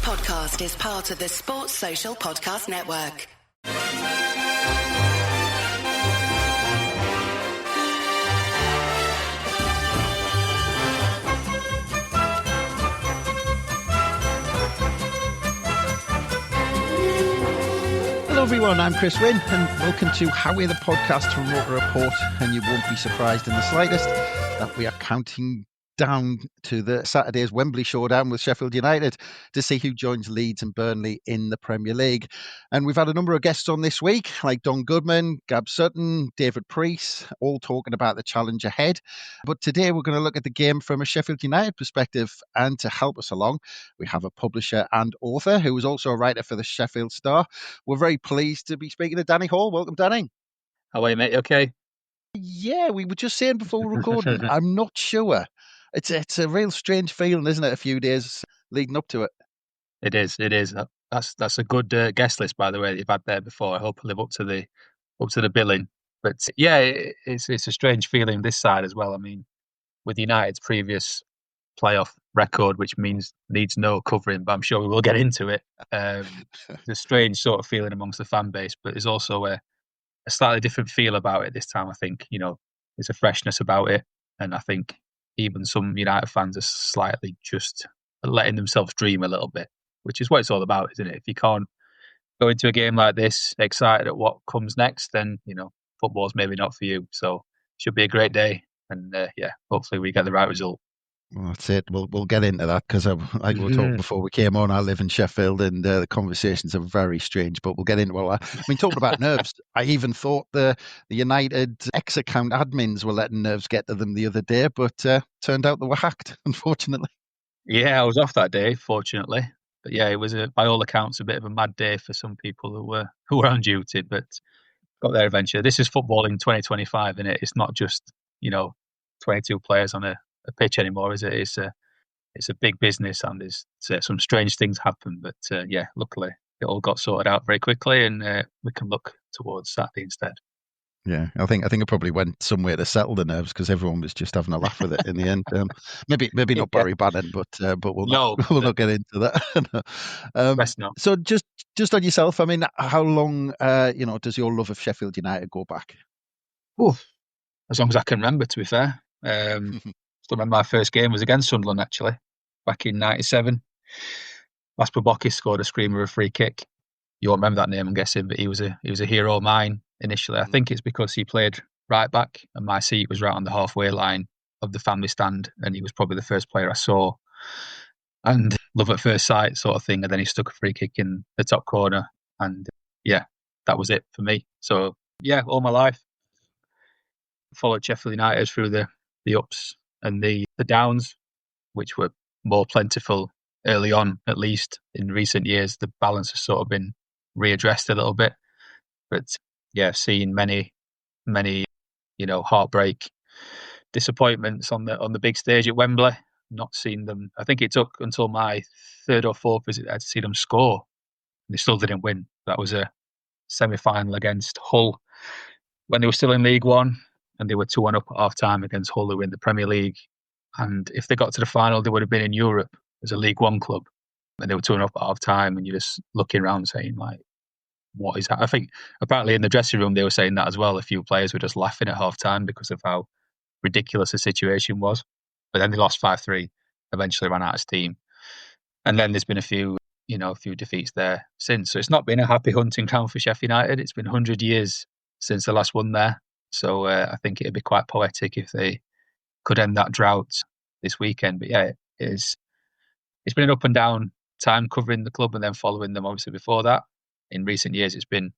podcast is part of the Sports Social Podcast Network. Hello everyone, I'm Chris Wynn and welcome to Howie the podcast from Roker Report, and you won't be surprised in the slightest that we are counting down to the Saturday's Wembley showdown with Sheffield United to see who joins Leeds and Burnley in the Premier League. And we've had a number of guests on this week, like Don Goodman, Gab Sutton, David Priest, all talking about the challenge ahead. But today we're going to look at the game from a Sheffield United perspective, and to help us along, we have a publisher and author who is also a writer for the Sheffield Star. We're very pleased to be speaking to Danny Hall. Welcome, Danny. How are you, mate? You okay? Yeah, we were just saying before we recording, I'm not sure. It's a real strange feeling, isn't it? A few days leading up to it. It is. That's a good guest list, by the way, that you've had there before. I hope I live up to the billing. But yeah, it's a strange feeling this side as well. I mean, with United's previous playoff record, which needs no covering, but I'm sure we will get into it. There's a strange sort of feeling amongst the fan base, but there's also a slightly different feel about it this time. I think, there's a freshness about it, and I think even some United fans are slightly just letting themselves dream a little bit, which is what it's all about, isn't it? If you can't go into a game like this excited at what comes next, then, football's maybe not for you. So it should be a great day. And hopefully we get the right result. Well, that's it. We'll get into that because, like we were talking before we came on, I live in Sheffield and the conversations are very strange, but we'll get into all that. I mean, talking about nerves, I even thought the United X-account admins were letting nerves get to them the other day, but turned out they were hacked, unfortunately. Yeah, I was off that day, fortunately. But yeah, it was, by all accounts, a bit of a mad day for some people who were on duty, but got there eventually. This is football in 2025, isn't it? It's not just, 22 players on a pitch anymore, is it? It's a big business, and there's some strange things happen. But luckily it all got sorted out very quickly, and we can look towards Saturday instead. Yeah, I think it probably went somewhere to settle the nerves because everyone was just having a laugh with it in the end. Maybe not Barry Bannon, but we'll not get into that. Best not. So just on yourself, I mean, how long does your love of Sheffield United go back? Ooh, as long as I can remember, to be fair. Still remember my first game was against Sunderland, actually, back in '97. Lasper Bokis scored a screamer, a free kick. You won't remember that name, I'm guessing, but he was a hero of mine initially. I think it's because he played right back and my seat was right on the halfway line of the family stand, and he was probably the first player I saw. And love at first sight sort of thing, and then he stuck a free kick in the top corner, and that was it for me. So all my life followed Sheffield United through the ups and the downs, which were more plentiful early on. At least in recent years, the balance has sort of been readdressed a little bit. But seeing many heartbreak, disappointments on the big stage at Wembley. Not seen them. I think it took until my third or fourth visit there to see them score, and they still didn't win. That was a semi-final against Hull when they were still in League One, and they were 2-1 up at half-time against Hull, who were in the Premier League. And if they got to the final, they would have been in Europe as a League One club. And they were 2-1 up at half-time, and you're just looking around saying, like, what is that? I think apparently in the dressing room they were saying that as well. A few players were just laughing at half-time because of how ridiculous the situation was. But then they lost 5-3, eventually ran out of steam. And then there's been a few defeats there since. So it's not been a happy hunting ground for Sheffield United. It's been 100 years since the last one there. So I think it'd be quite poetic if they could end that drought this weekend. But it's been an up and down time covering the club and then following them obviously before that. In recent years, it's been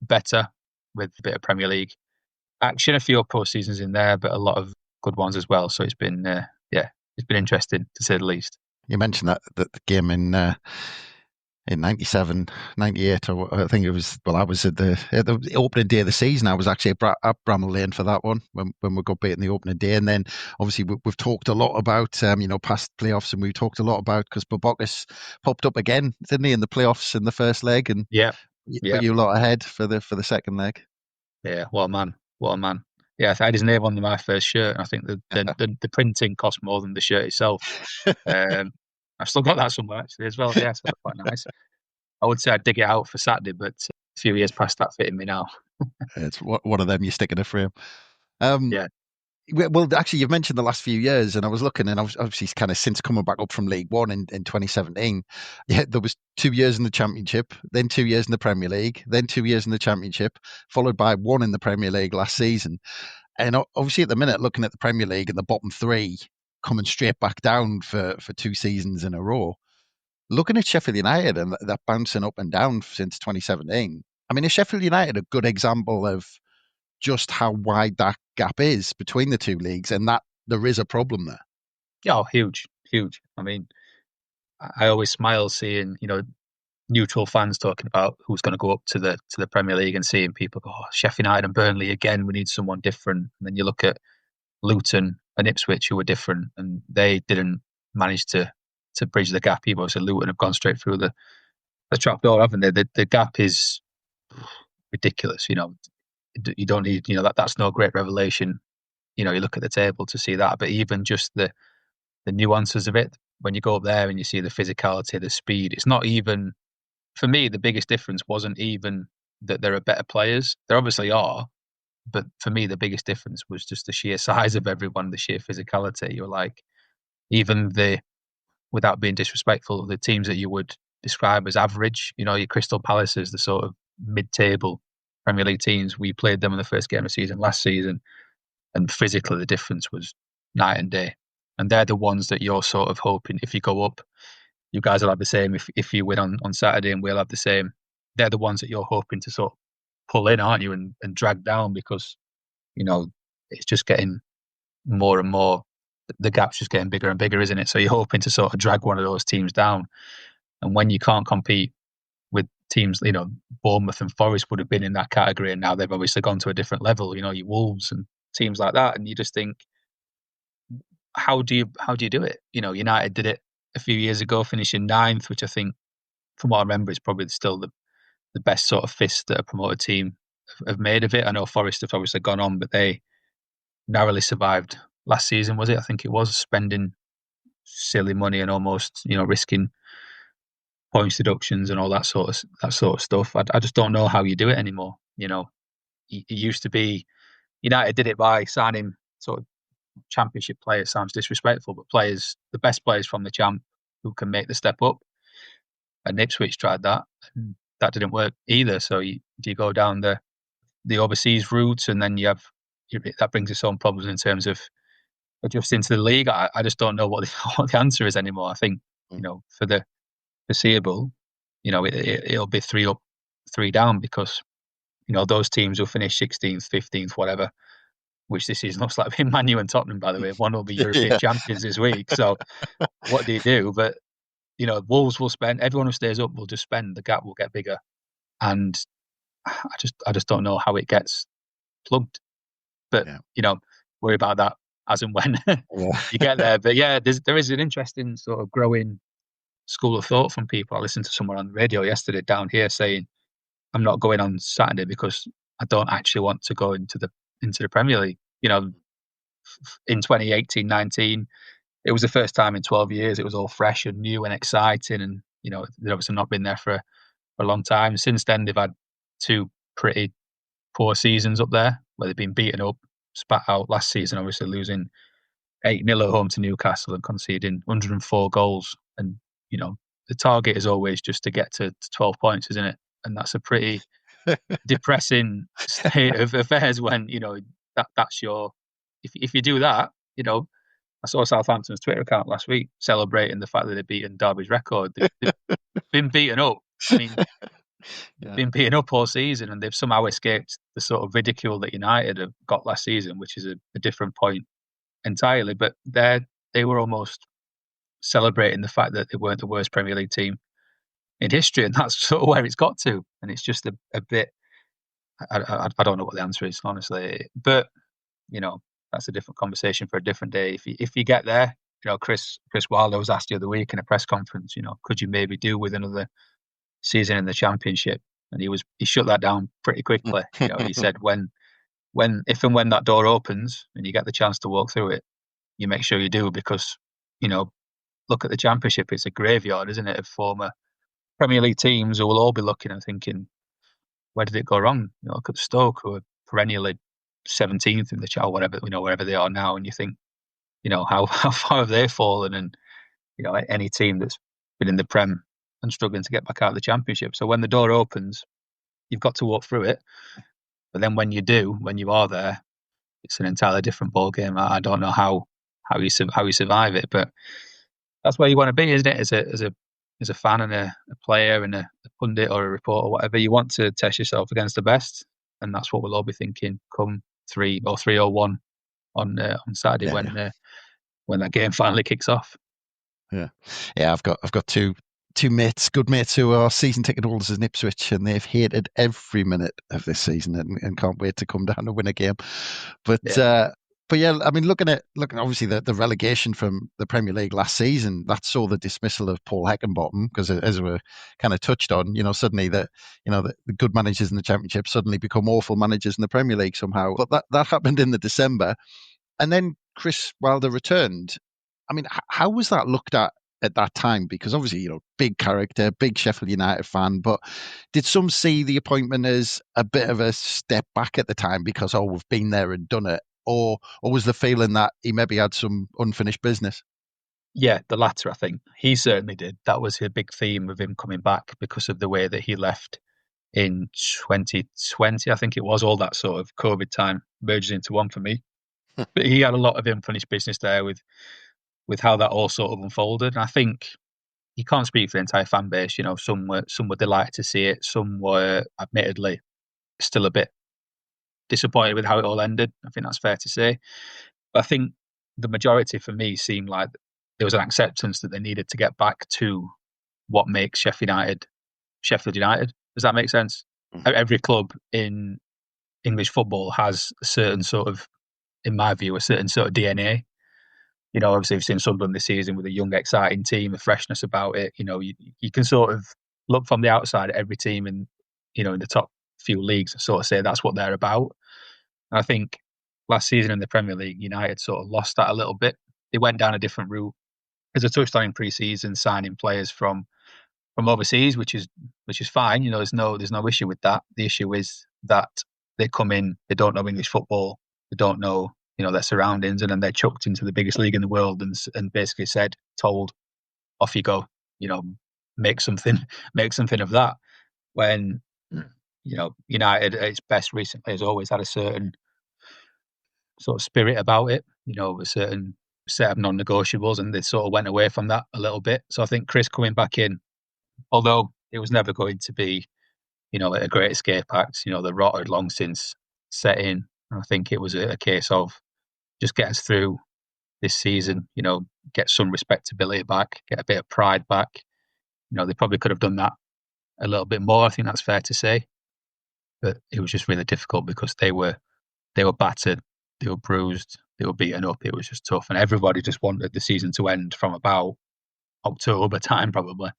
better with a bit of Premier League action, a few post-seasons in there, but a lot of good ones as well. So it's been interesting to say the least. You mentioned that the game in 97, 98, or I think it was. Well, I was at the opening day of the season. I was actually at Bramall Lane for that one when we got beaten the opening day. And then obviously we've talked a lot about past playoffs, and we talked a lot about because Babakis popped up again, didn't he, in the playoffs in the first leg, and put you a lot ahead for the second leg. Yeah, what a man. Yeah, I had his name on my first shirt, and I think the printing cost more than the shirt itself. I've still got that somewhere actually as well. Yeah, so that's quite nice. I would say I'd dig it out for Saturday, but a few years past that fitting me now. It's one of them you stick in a frame. Um, Yeah. well, actually, you've mentioned the last few years, and I was looking, and obviously, kind of since coming back up from League One in 2017, yeah, there was 2 years in the Championship, then 2 years in the Premier League, then 2 years in the Championship, followed by one in the Premier League last season. And obviously, at the minute, looking at the Premier League and the bottom three coming straight back down for 2 seasons in a row, looking at Sheffield United and that bouncing up and down since 2017. I mean, is Sheffield United a good example of just how wide that gap is between the two leagues, and that there is a problem there? Yeah, huge, huge. I mean, I always smile seeing, neutral fans talking about who's going to go up to the Premier League and seeing people go, oh, Sheffield United and Burnley again, we need someone different. And then you look at Luton and Ipswich, who were different, and they didn't manage to bridge the gap either. So Luton have gone straight through the trap door, haven't they? The gap is ridiculous. You don't need, that's no great revelation. You look at the table to see that, but even just the nuances of it, when you go up there and you see the physicality, the speed, it's not even, for me, the biggest difference wasn't even that there are better players. There obviously are, but for me, the biggest difference was just the sheer size of everyone, the sheer physicality. You're like, even without being disrespectful, the teams that you would describe as average, your Crystal Palaces, the sort of mid-table Premier League teams, we played them in the first game of the season last season, and physically the difference was night and day. And they're the ones that you're sort of hoping, if you go up, you guys will have the same. If you win on Saturday and we'll have the same, they're the ones that you're hoping to sort of pull in, aren't you, and drag down, because, it's just getting more and more, the gap's just getting bigger and bigger, isn't it? So you're hoping to sort of drag one of those teams down. And when you can't compete with teams, Bournemouth and Forest would have been in that category, and now they've obviously gone to a different level, your Wolves and teams like that. And you just think, how do you do it? United did it a few years ago, finishing ninth, which I think, from what I remember, is probably still the best sort of fist that a promoted team have made of it. I know Forest have obviously gone on, but they narrowly survived last season, was it? I think it was, spending silly money and almost, risking points deductions and all that sort of stuff. I just don't know how you do it anymore. It used to be United did it by signing sort of Championship players. Sounds disrespectful, but the best players from the Champ who can make the step up. And Ipswich tried that, and that didn't work either. So you go down the overseas routes, and then that brings its own problems in terms of adjusting to the league. I just don't know what the answer is anymore. I think, for the foreseeable, it'll be 3 up, 3 down, because, those teams will finish 16th, 15th, whatever, which this season looks like being Man U and Tottenham, by the way. One will be European champions this week. So what do you do? But, Wolves will spend, everyone who stays up will just spend, the gap will get bigger. And I just don't know how it gets plugged. But, worry about that as and when you get there. But yeah, there is an interesting sort of growing school of thought from people. I listened to someone on the radio yesterday down here saying, I'm not going on Saturday because I don't actually want to go into the Premier League. In 2018-19, it was the first time in 12 years it was all fresh and new and exciting, and they've obviously not been there for a long time. Since then, they've had 2 pretty poor seasons up there where they've been beaten up, spat out. Last season, obviously losing 8-0 at home to Newcastle and conceding 104 goals. And the target is always just to get to 12 points, isn't it? And that's a pretty depressing state of affairs when that's your, if you do that. I saw Southampton's Twitter account last week celebrating the fact that they've beaten Derby's record. They've been beaten up. I mean, they've been beaten up all season, and they've somehow escaped the sort of ridicule that United have got last season, which is a different point entirely. But they were almost celebrating the fact that they weren't the worst Premier League team in history, and that's sort of where it's got to. And it's just a bit, I don't know what the answer is, honestly. But that's a different conversation for a different day. If you get there, Chris Wilder was asked the other week in a press conference, could you maybe do with another season in the Championship? And he shut that down pretty quickly. He said if and when that door opens and you get the chance to walk through it, you make sure you do, because look at the Championship, it's a graveyard, isn't it, of former Premier League teams who will all be looking and thinking, where did it go wrong? Look at Stoke, who are perennially 17th in the chart, whatever, wherever they are now, and you think, how far have they fallen? And any team that's been in the Prem and struggling to get back out of the Championship. So when the door opens, you've got to walk through it. But then when you do, when you are there, it's an entirely different ball game. I don't know how you survive it, but that's where you want to be, isn't it? As a fan and a player and a pundit or a reporter or whatever, you want to test yourself against the best, and that's what we'll all be thinking come 3-1 on Saturday when that game finally kicks off. Yeah. I've got two mates, good mates, who are season ticket holders in Ipswich, and they've hated every minute of this season and can't wait to come down and win a game. But yeah, I mean, looking obviously the relegation from the Premier League last season, that saw the dismissal of Paul Heckingbottom, because as we kind of touched on, suddenly the good managers in the Championship suddenly become awful managers in the Premier League somehow. But that happened in the December, and then Chris Wilder returned. I mean, how was that looked at that time? Because obviously, big character, big Sheffield United fan, but did some see the appointment as a bit of a step back at the time because, we've been there and done it? Or was the feeling that he maybe had some unfinished business? Yeah, the latter, I think. He certainly did. That was a big theme of him coming back because of the way that he left in 2020. I think it was all that sort of COVID time merges into one for me. But he had a lot of unfinished business there with how that all sort of unfolded. And I think you can't speak for the entire fan base. Some were delighted to see it. Some were admittedly still a bit disappointed with how it all ended. I think that's fair to say. But I think the majority for me seemed like there was an acceptance that they needed to get back to what makes Sheffield United. Does that make sense? Mm-hmm. Every club in English football has a certain sort of, in my view, a certain sort of DNA. Obviously we've seen Sunderland this season with a young, exciting team, a freshness about it. You can sort of look from the outside at every team in the top few leagues and sort of say that's what they're about. And I think last season in the Premier League, United sort of lost that a little bit. They went down a different route. As I touched on in pre-season, signing players from overseas, which is fine. There's no issue with that. The issue is that they come in, they don't know English football, they don't know their surroundings, and then they're chucked into the biggest league in the world and basically told, off you go, make something of that. When United at its best recently has always had a certain sort of spirit about it, a certain set of non-negotiables, and they sort of went away from that a little bit. So I think Chris coming back in, although it was never going to be, a great escape act, the rot had long since set in. I think it was a case of just get us through this season, get some respectability back, get a bit of pride back. They probably could have done that a little bit more. I think that's fair to say. But it was just really difficult because they were battered, they were bruised, they were beaten up. It was just tough, and everybody just wanted the season to end from about October time, probably.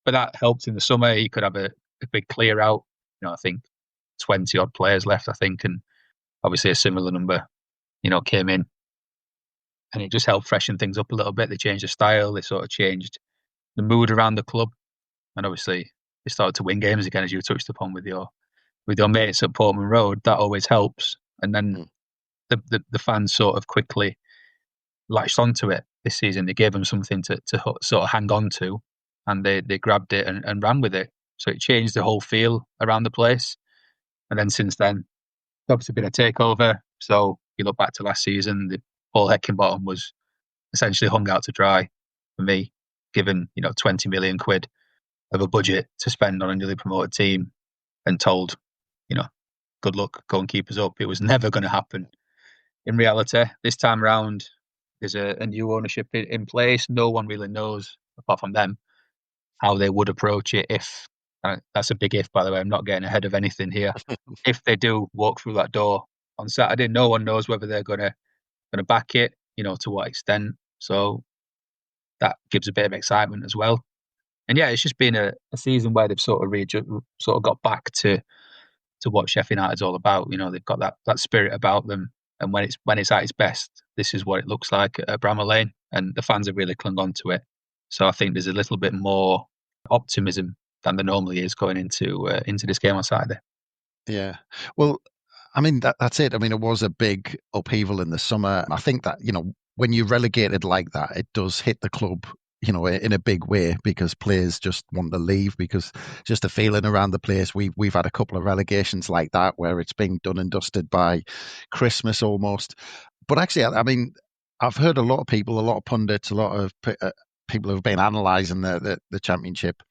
But that helped in the summer. He could have a big clear out. I think 20 odd players left, I think, and obviously a similar number, came in, and it just helped freshen things up a little bit. They changed the style, they sort of changed the mood around the club, and obviously they started to win games again, as you touched upon with your mates at Portman Road. That always helps. And then the fans sort of quickly latched onto it this season. They gave them something to sort of hang on to, and they grabbed it and ran with it. So it changed the whole feel around the place. And then since then, it's obviously been a takeover. So you look back to last season, Paul Heckingbottom was essentially hung out to dry for me, given 20 million quid of a budget to spend on a newly promoted team, and told, good luck, go and keep us up. It was never going to happen. In reality, this time round, there's a new ownership in place. No one really knows, apart from them, how they would approach it if, that's a big if, by the way, I'm not getting ahead of anything here. If they do walk through that door on Saturday, no one knows whether they're going to back it, to what extent. So that gives a bit of excitement as well. And yeah, it's just been a season where they've sort of got back to what Sheffield United's all about. They've got that spirit about them, and when it's at its best, this is what it looks like at Bramall Lane, and the fans have really clung on to it. So I think there's a little bit more optimism than there normally is going into this game on Saturday. Yeah. Well, I mean, that's it. I mean, it was a big upheaval in the summer. I think that, when you're relegated like that, it does hit the club, in a big way, because players just want to leave, because just a feeling around the place. We've had a couple of relegations like that where it's been done and dusted by Christmas almost. But actually, I mean, I've heard a lot of people, a lot of pundits, a lot of people who've been analysing the championship,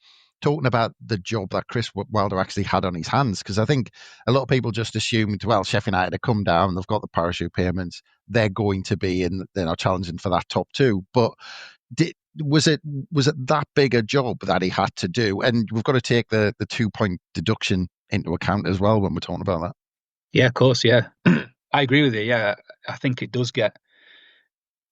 talking about the job that Chris Wilder actually had on his hands. Because I think a lot of people just assumed, well, Sheffield United have come down, they've got the parachute payments, they're going to be in, challenging for that top two. But was it that big a job that he had to do? And we've got to take the 2-point deduction into account as well when we're talking about that. Yeah, of course. Yeah, I agree with you. Yeah, I think it does get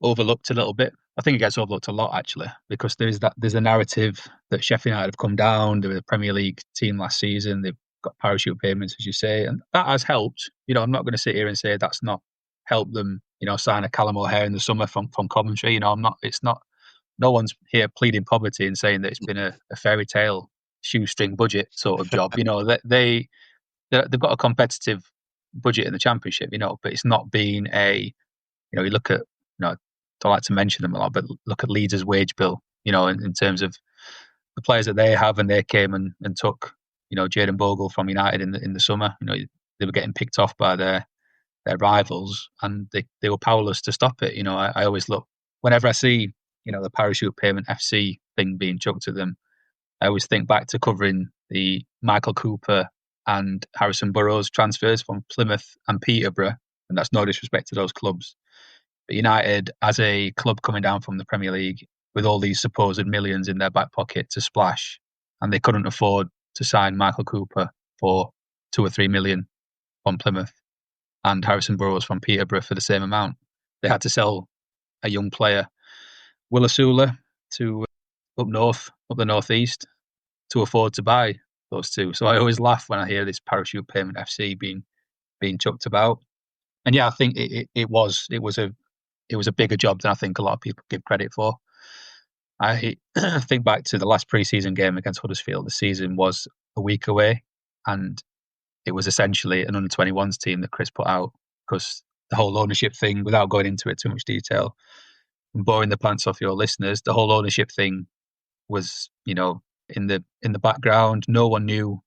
overlooked a little bit. I think it gets overlooked a lot, actually, because there's a narrative that Sheffield United have come down. They were the Premier League team last season. They've got parachute payments, as you say, and that has helped. I'm not going to sit here and say that's not helped them. Sign a Callum O'Hare in the summer from Coventry. I'm not. It's not. No one's here pleading poverty and saying that it's been a fairy tale shoestring budget sort of job. They've got a competitive budget in the Championship. But it's not been a. You look at. I don't like to mention them a lot, but look at Leeds' wage bill, in terms of the players that they have, and they came and took, Jadon Bogle from United in the summer. They were getting picked off by their rivals, and they were powerless to stop it. I always look, whenever I see, the parachute payment FC thing being chucked at them, I always think back to covering the Michael Cooper and Harrison Burrows transfers from Plymouth and Peterborough, and that's no disrespect to those clubs. But United, as a club coming down from the Premier League with all these supposed millions in their back pocket to splash, and they couldn't afford to sign Michael Cooper for 2 or 3 million from Plymouth and Harrison Burrows from Peterborough for the same amount. They had to sell a young player, Willasula, to up the northeast, to afford to buy those two. So I always laugh when I hear this parachute payment FC being chucked about. And yeah, I think it was a bigger job than I think a lot of people give credit for. I think back to the last pre-season game against Huddersfield. The season was a week away, and it was essentially an under-21s team that Chris put out, because the whole ownership thing, without going into it too much detail and boring the pants off your listeners, the whole ownership thing was, in the background. No one knew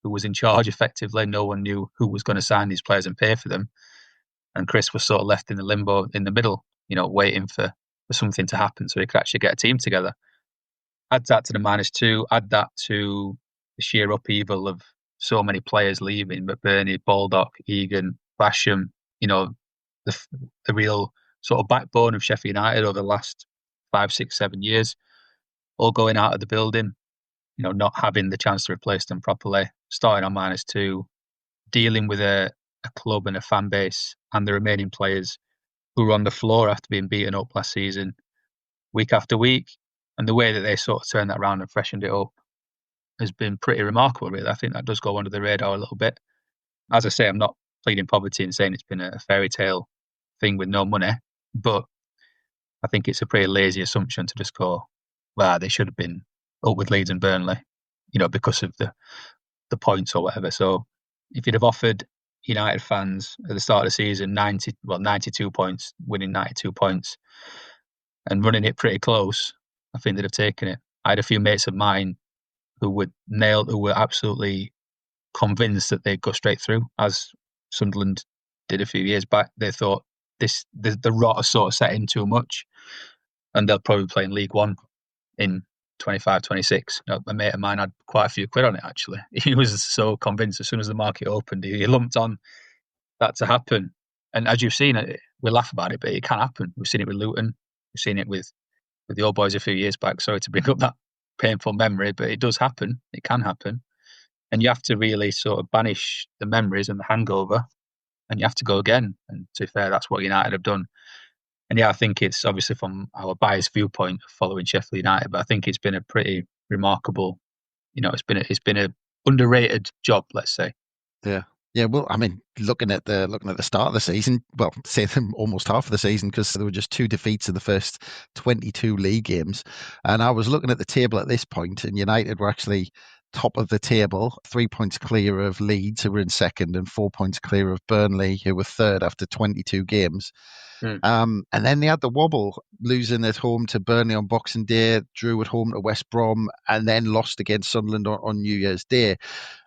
who was in charge effectively. No one knew who was going to sign these players and pay for them. And Chris was sort of left in the limbo in the middle, waiting for something to happen so he could actually get a team together. Add that to the -2, add that to the sheer upheaval of so many players leaving, McBurney, Baldock, Egan, Basham, the real sort of backbone of Sheffield United over the last 5, 6, 7 years, all going out of the building, not having the chance to replace them properly, starting on -2, dealing with a club and a fan base and the remaining players who were on the floor after being beaten up last season, week after week. And the way that they sort of turned that around and freshened it up has been pretty remarkable, really. I think that does go under the radar a little bit. As I say, I'm not pleading poverty and saying it's been a fairy tale thing with no money, but I think it's a pretty lazy assumption to just go, well, they should have been up with Leeds and Burnley, because of the points or whatever. So if you'd have offered United fans at the start of the season 92 points, winning 92 points and running it pretty close, I think they'd have taken it. I had a few mates of mine who were absolutely convinced that they'd go straight through, as Sunderland did a few years back. They thought the rot has sort of set in too much, and they'll probably play in League One in 25, 26. A mate of mine had quite a few quid on it, actually. He was so convinced as soon as the market opened, he lumped on that to happen. And as you've seen, we laugh about it, but it can happen. We've seen it with Luton. We've seen it with the old boys a few years back. Sorry to bring up that painful memory, but it does happen. It can happen. And you have to really sort of banish the memories and the hangover, and you have to go again. And to be fair, that's what United have done. And yeah, I think it's obviously from our biased viewpoint following Sheffield United, but I think it's been a pretty remarkable, it's been a underrated job, let's say. Yeah. Yeah, well, I mean, looking at the start of the season, well, say them almost half of the season, because there were just 2 defeats in the first 22 league games, and I was looking at the table at this point, and United were actually top of the table, 3 points clear of Leeds, who were in second, and 4 points clear of Burnley, who were third after 22 games. And then they had the wobble, losing at home to Burnley on Boxing Day, drew at home to West Brom, and then lost against Sunderland on New Year's Day.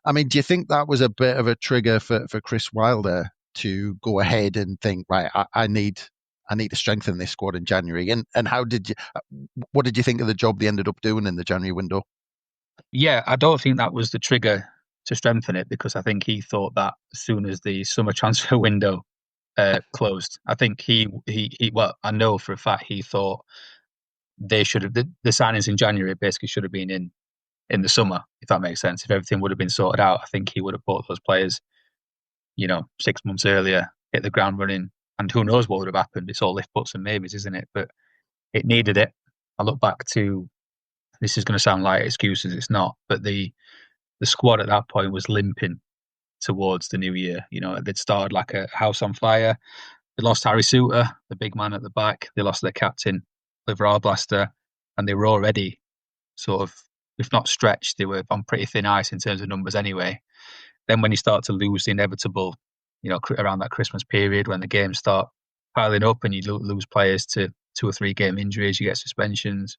I mean, do you think that was a bit of a trigger for Chris Wilder to go ahead and think, right, I need to strengthen this squad in January? And what did you think of the job they ended up doing in the January window? Yeah, I don't think that was the trigger to strengthen it, because I think he thought that as soon as the summer transfer window closed, I think well, I know for a fact he thought they should have the signings in January basically should have been in the summer, if that makes sense. If everything would have been sorted out, I think he would have bought those players, 6 months earlier, hit the ground running, and who knows what would have happened. It's all if buts and maybes, isn't it? But it needed it. I look back to, this is going to sound like excuses, it's not, but the squad at that point was limping towards the new year. They'd started like a house on fire. They lost Harry Souttar, the big man at the back. They lost their captain, Liver Arblaster, and they were already sort of, if not stretched, they were on pretty thin ice in terms of numbers anyway. Then when you start to lose the inevitable, around that Christmas period, when the games start piling up and you lose players to 2 or 3 game injuries, you get suspensions,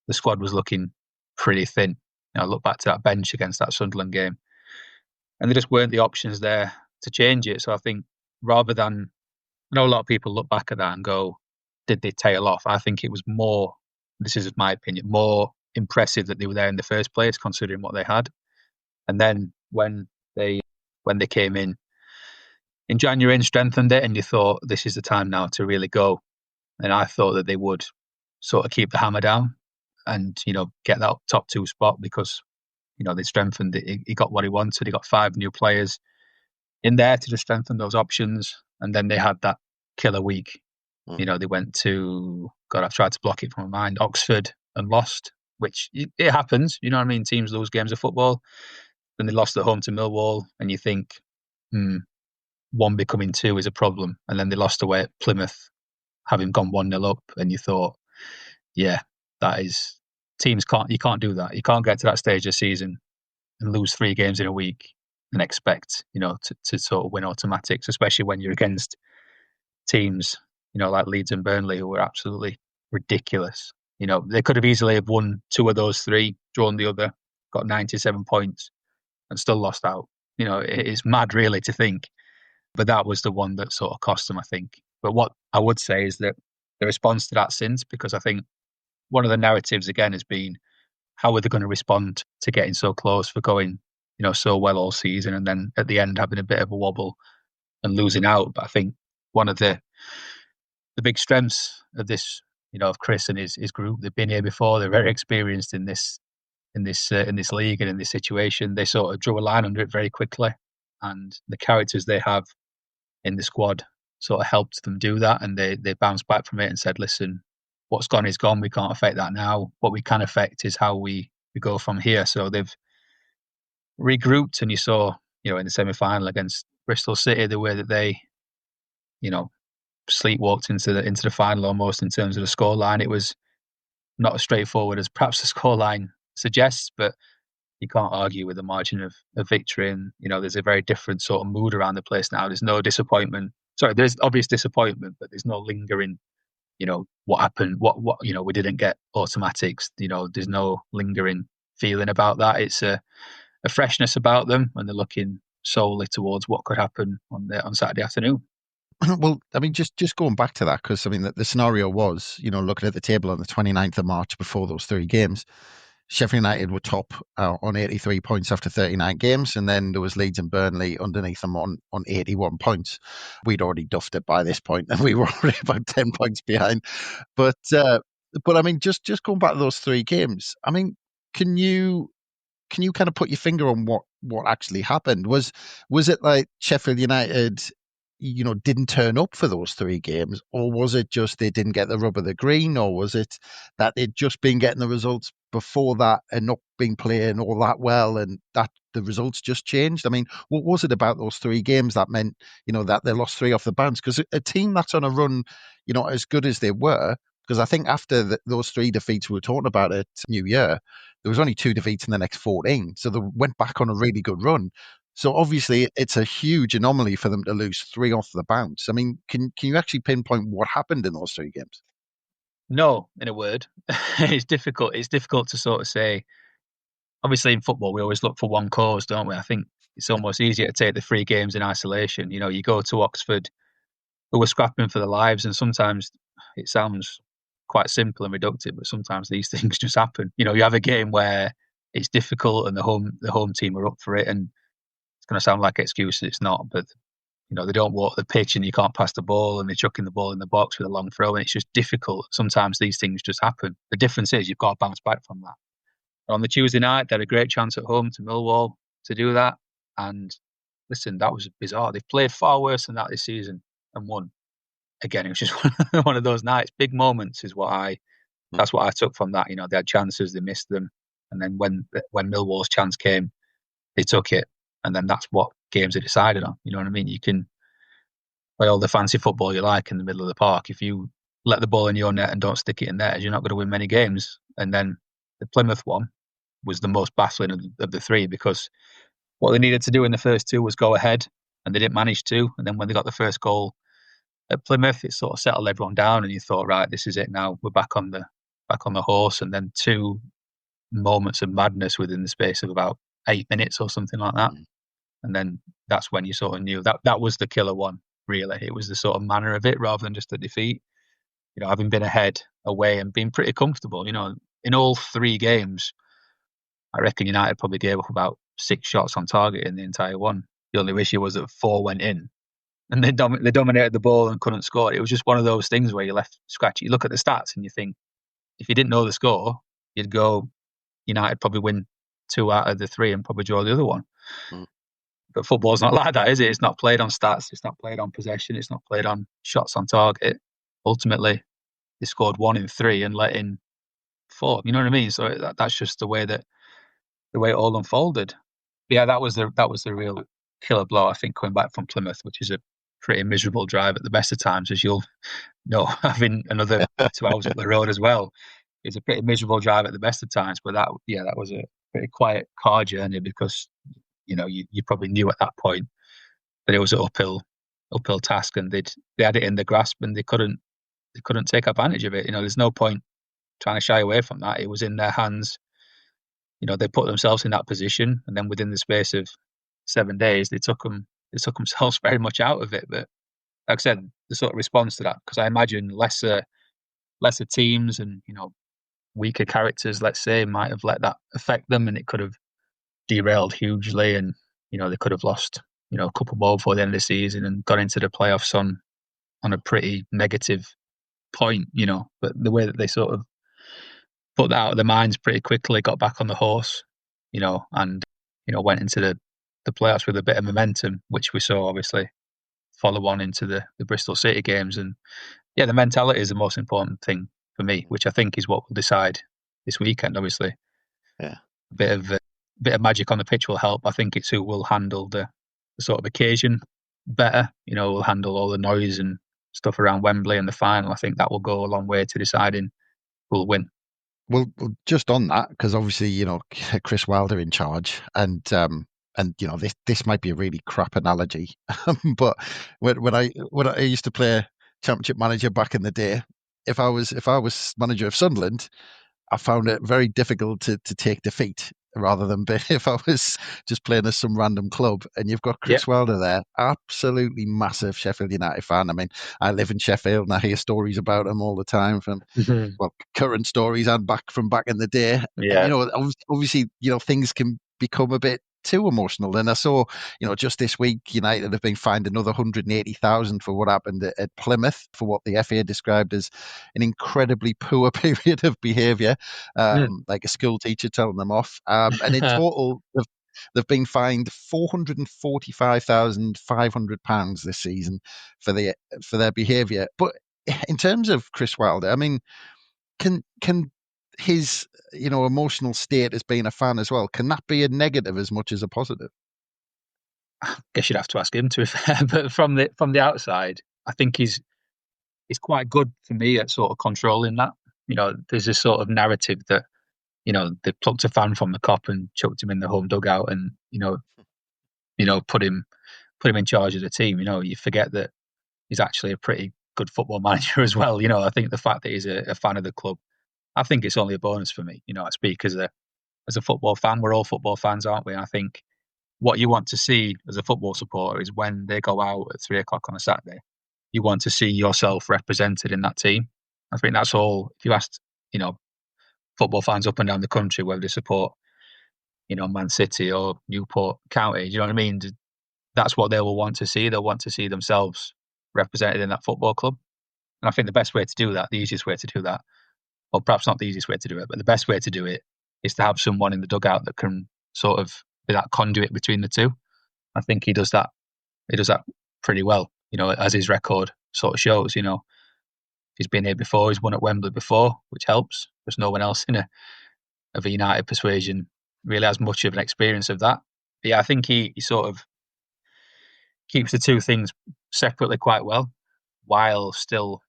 the squad was looking pretty thin. I look back to that bench against that Sunderland game, and there just weren't the options there to change it. So I think, rather than, I know a lot of people look back at that and go, did they tail off? I think it was more, this is my opinion, more impressive that they were there in the first place, considering what they had. And then when they came in January and strengthened it, and you thought, this is the time now to really go. And I thought that they would sort of keep the hammer down and, get that top 2 spot, because, they strengthened it. He got what he wanted. He got 5 new players in there to just strengthen those options. And then they had that killer week. They went to, God, I've tried to block it from my mind, Oxford, and lost, which it happens. You know what I mean? Teams lose games of football. Then they lost at home to Millwall, and you think, 1 becoming 2 is a problem. And then they lost away at Plymouth, having gone 1-0 up, and you thought, yeah, that is, you can't do that. You can't get to that stage of the season and lose 3 games in a week and expect, to sort of win automatics, especially when you're against teams, like Leeds and Burnley, who were absolutely ridiculous. They could have easily have won 2 of those 3, drawn the other, got 97 points, and still lost out. It's mad, really, to think. But that was the one that sort of cost them, I think. But what I would say is that the response to that since, because I think one of the narratives, again, has been, how are they going to respond to getting so close, for going, so well all season, and then at the end having a bit of a wobble and losing out. But I think one of the big strengths of this, of Chris and his group, they've been here before. They're very experienced in this league and in this situation. They sort of drew a line under it very quickly, and the characters they have in the squad sort of helped them do that. And they bounced back from it and said, listen, what's gone is gone. We can't affect that now. What we can affect is how we go from here. So they've regrouped, and you saw, in the semi-final against Bristol City, the way that they, sleepwalked into the final almost in terms of the scoreline. It was not as straightforward as perhaps the scoreline suggests, but you can't argue with the margin of victory. And, there's a very different sort of mood around the place now. There's no disappointment. Sorry, there's obvious disappointment, but there's no lingering, what happened, what, we didn't get automatics. There's no lingering feeling about that. It's a freshness about them, and they're looking solely towards what could happen on Saturday afternoon. Well, I mean, just going back to that, because I mean, the scenario was, looking at the table on the 29th of March before those 3 games, Sheffield United were top on 83 points after 39 games, and then there was Leeds and Burnley underneath them on 81 points. We'd already duffed it by this point, and we were already about 10 points behind. But I mean, just going back to those 3 games, I mean, can you kind of put your finger on what actually happened? Was it like Sheffield United didn't turn up for those 3 games? Or was it just they didn't get the rub of the green? Or was it that they'd just been getting the results before that and not been playing all that well, and that the results just changed? I mean, what was it about those 3 games that meant, that they lost 3 off the bounce? Because a team that's on a run, as good as they were, because I think after those 3 defeats we were talking about at New Year, there was only 2 defeats in the next 14. So they went back on a really good run. So obviously it's a huge anomaly for them to lose 3 off the bounce. I mean, can you actually pinpoint what happened in those 3 games? No, in a word. It's difficult. It's difficult to sort of say. Obviously, in football, we always look for one cause, don't we? I think it's almost easier to take the 3 games in isolation. You go to Oxford, who were scrapping for their lives, and sometimes it sounds quite simple and reductive, but sometimes these things just happen. You have a game where it's difficult and the home team are up for it, and it's going to sound like an excuse. It's not, but they don't walk the pitch and you can't pass the ball and they're chucking the ball in the box with a long throw, and it's just difficult. Sometimes these things just happen. The difference is you've got to bounce back from that. On the Tuesday night, they had a great chance at home to Millwall to do that. And listen, that was bizarre. They've played far worse than that this season and won. Again, it was just one of those nights. Big moments is that's what I took from that. They had chances, they missed them. And then when Millwall's chance came, they took it. And then that's what games are decided on. You know what I mean? You can play all the fancy football you like in the middle of the park. If you let the ball in your net and don't stick it in theirs, you're not going to win many games. And then the Plymouth one was the most baffling of the 3, because what they needed to do in the first 2 was go ahead, and they didn't manage to. And then when they got the first goal at Plymouth, it sort of settled everyone down, and you thought, right, this is it now. We're back on the horse. And then 2 moments of madness within the space of about 8 minutes or something like that. And then that's when you sort of knew that was the killer one, really. It was the sort of manner of it rather than just a defeat. Having been ahead away and being pretty comfortable, in all 3 games, I reckon United probably gave up about 6 shots on target in the entire one. The only issue was that 4 went in, and they dominated the ball and couldn't score. It was just one of those things where you're left scratchy. You look at the stats and you think, if you didn't know the score, you'd go, United probably win 2 out of the 3 and probably draw the other one. But football's not like that, is it? It's not played on stats. It's not played on possession. It's not played on shots on target. Ultimately, they scored 1 in 3 and let in 4. You know what I mean? So that's just the way it all unfolded. But yeah, that was the real killer blow, I think, coming back from Plymouth, which is a pretty miserable drive at the best of times, as you'll know, having another 2 hours up the road as well. It's a pretty miserable drive at the best of times. But that was a pretty quiet car journey, because you probably knew at that point that it was an uphill task, and they had it in their grasp, and they couldn't take advantage of it. There's no point trying to shy away from that. It was in their hands. They put themselves in that position, and then within the space of 7 days, they took themselves very much out of it. But like I said, the sort of response to that, because I imagine lesser teams and weaker characters, let's say, might have let that affect them, and it could have derailed hugely, and they could have lost a couple more before the end of the season and got into the playoffs on a pretty negative point. But the way that they sort of put that out of their minds pretty quickly, got back on the horse, and went into the playoffs with a bit of momentum, which we saw obviously follow on into the Bristol City games. And yeah, the mentality is the most important thing for me, which I think is what will decide this weekend. Obviously, yeah, a bit of magic on the pitch will help. I think it's who will handle the sort of occasion better. Will handle all the noise and stuff around Wembley and the final. I think that will go a long way to deciding who'll win. Well, just on that, because obviously, Chris Wilder in charge, and this might be a really crap analogy, but when I used to play Championship manager back in the day, if I was manager of Sunderland, I found it very difficult to take defeat, rather than if I was just playing as some random club. And you've got Chris Wilder there, absolutely massive Sheffield United fan. I mean, I live in Sheffield and I hear stories about him all the time, from current stories and back in the day. Yeah. And, obviously, things can become a bit too emotional. And I saw, just this week, United have been fined another 180,000 for what happened at Plymouth, for what the FA described as an incredibly poor period of behaviour, like a school teacher telling them off. And in total, they've been fined £445,500 this season for their behaviour. But in terms of Chris Wilder, I mean, can his emotional state as being a fan as well, can that be a negative as much as a positive? I guess you'd have to ask him, to be fair. But from the outside, I think he's quite good for me at sort of controlling that. There's this sort of narrative that they plucked a fan from the Kop and chucked him in the home dugout, and put him in charge of the team. You forget that he's actually a pretty good football manager as well. I think the fact that he's a fan of the club, I think it's only a bonus for me. I speak as a football fan. We're all football fans, aren't we? And I think what you want to see as a football supporter is when they go out at 3 o'clock on a Saturday, you want to see yourself represented in that team. I think that's all. If you asked, football fans up and down the country whether they support, Man City or Newport County, do you know what I mean? That's what they will want to see. They'll want to see themselves represented in that football club. And I think the best way to do that, the easiest way to do that, or perhaps not the easiest way to do it, but the best way to do it is to have someone in the dugout that can sort of be that conduit between the two. I think he does that. He does that pretty well, as his record sort of shows. He's been here before. He's won at Wembley before, which helps. There's no one else of a United persuasion really has much of an experience of that. But yeah, I think he sort of keeps the two things separately quite well, while still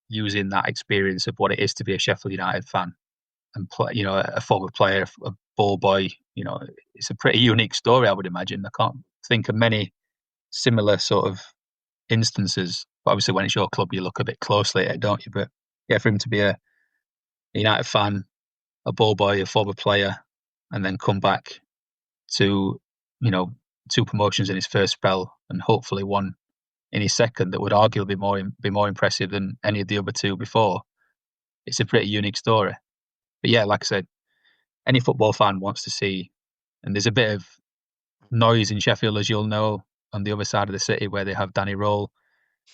using that experience of what it is to be a Sheffield United fan and play, a former player, a ball boy. It's a pretty unique story, I would imagine. I can't think of many similar sort of instances. But obviously, when it's your club, you look a bit closely at it, don't you? But yeah, for him to be a United fan, a ball boy, a former player, and then come back to, 2 promotions in his first spell, and hopefully one in his second that would arguably be more impressive than any of the other 2 before. It's a pretty unique story. But yeah, like I said, any football fan wants to see, and there's a bit of noise in Sheffield, as you'll know, on the other side of the city where they have Danny Roll.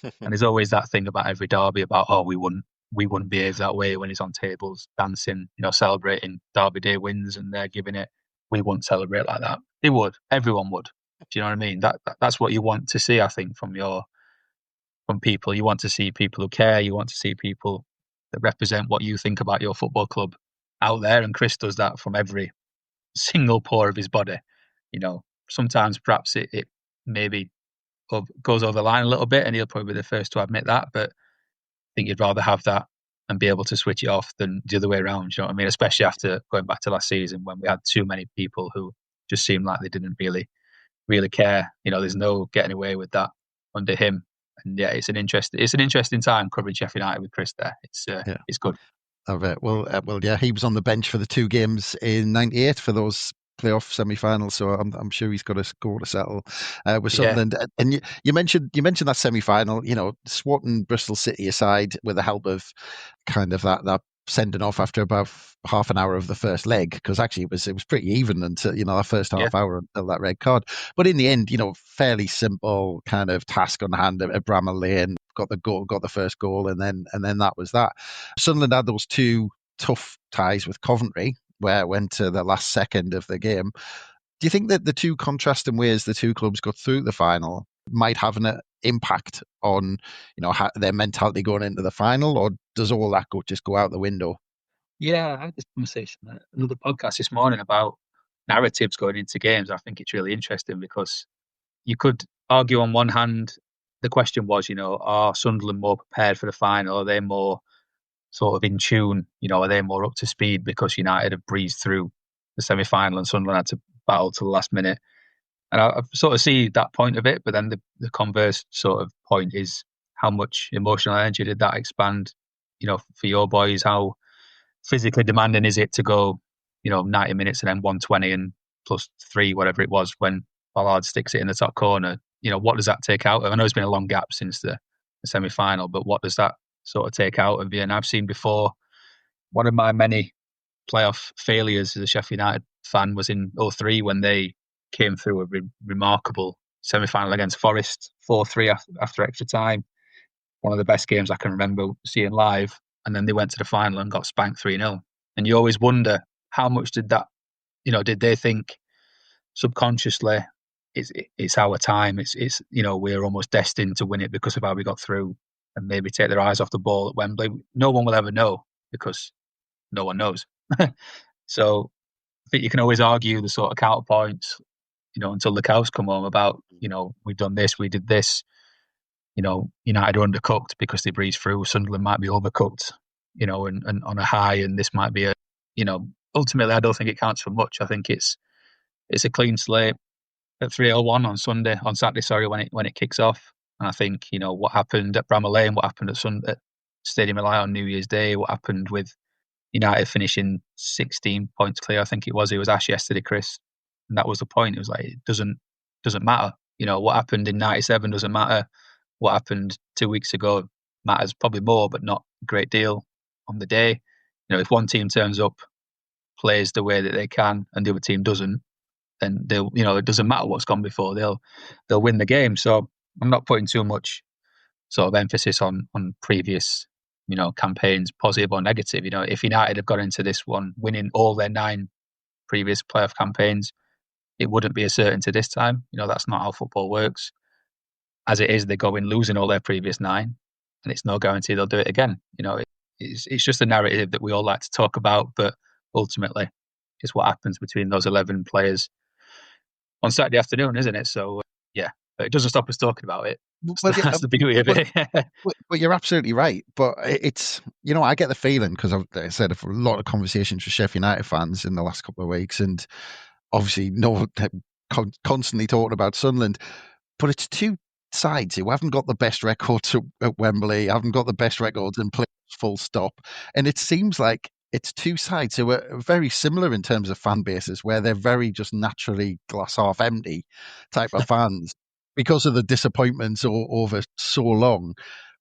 And there's always that thing about every derby about, we wouldn't behave that way when he's on tables, dancing, celebrating Derby Day wins, and they're giving it. We wouldn't celebrate like that. They would. Everyone would. Do you know what I mean? That's what you want to see, I think, from people. You want to see people who care. You want to see people that represent what you think about your football club out there. And Chris does that from every single pore of his body. Sometimes perhaps it maybe goes over the line a little bit, and he'll probably be the first to admit that. But I think you'd rather have that and be able to switch it off than the other way around. You know what I mean? Especially after going back to last season when we had too many people who just seemed like they didn't really care. There's no getting away with that under him. And yeah, it's an interesting time covering Sheffield United with Chris there. It's good. I bet. Well, yeah, he was on the bench for the 2 games in '98 for those playoff semi-finals, so I'm sure he's got a score to settle with Sunderland. Yeah. And you mentioned that semi-final. Swatting Bristol City aside, with the help of kind of that sending off after about half an hour of the first leg, because actually it was pretty even until that first half hour until that red card. But in the end, fairly simple kind of task on hand at Bramall Lane. Got the first goal, and then that was that. Sunderland had those 2 tough ties with Coventry, where it went to the last second of the game. Do you think that the 2 contrasting ways the 2 clubs got through the final might have an impact on their mentality going into the final, or does all that just go out the window? Yeah, I had this conversation at another podcast this morning about narratives going into games. I think it's really interesting because you could argue on one hand, the question was, are Sunderland more prepared for the final? Are they more sort of in tune? Are they more up to speed because United have breezed through the semi-final and Sunderland had to battle to the last minute? And I sort of see that point of it, but then the converse sort of point is how much emotional energy did that expand, for your boys? How physically demanding is it to go, 90 minutes and then 120 and plus 3, whatever it was, when Ballard sticks it in the top corner? What does that take out of? I know it's been a long gap since the semi-final, but what does that sort of take out of you? And I've seen before, one of my many playoff failures as a Sheffield United fan was in 2003 when they came through a remarkable semi-final against Forest, 4-3 after extra time. One of the best games I can remember seeing live. And then they went to the final and got spanked 3-0. And you always wonder, how much did that, did they think subconsciously, it's our time. It's we're almost destined to win it because of how we got through, and maybe take their eyes off the ball at Wembley. No one will ever know because no one knows. So I think you can always argue the sort of counterpoints, until the cows come home about, we've done this, we did this. United are undercooked because they breeze through. Sunderland might be overcooked, and on a high, and this might be ultimately, I don't think it counts for much. I think it's a clean slate at 3:01 on Saturday, sorry, when it kicks off. And I think, what happened at Bramall Lane, what happened at Stadium of Light on New Year's Day, what happened with United finishing 16 points clear, I think it was asked yesterday, Chris. And that was the point. It was like, it doesn't matter. What happened in 97 doesn't matter. What happened 2 weeks ago matters probably more, but not a great deal on the day. If one team turns up, plays the way that they can, and the other team doesn't, then they'll, it doesn't matter what's gone before. They'll win the game. So I'm not putting too much sort of emphasis on previous, campaigns, positive or negative. If United have got into this one winning all their 9 previous playoff campaigns, it wouldn't be a certainty this time. That's not how football works. As it is, they go in losing all their previous 9, and it's no guarantee they'll do it again. It's just a narrative that we all like to talk about, but ultimately, it's what happens between those 11 players on Saturday afternoon, isn't it? So, yeah, but it doesn't stop us talking about it. That's the beauty of it. But you're absolutely right. But it's, I get the feeling, because I said a lot of conversations with Sheffield United fans in the last couple of weeks, and obviously constantly talking about Sunderland, but it's two sides who haven't got the best records at Wembley, haven't got the best records in play, full stop. And it seems like it's two sides who are very similar in terms of fan bases, where they're very just naturally glass half empty type of fans because of the disappointments over so long.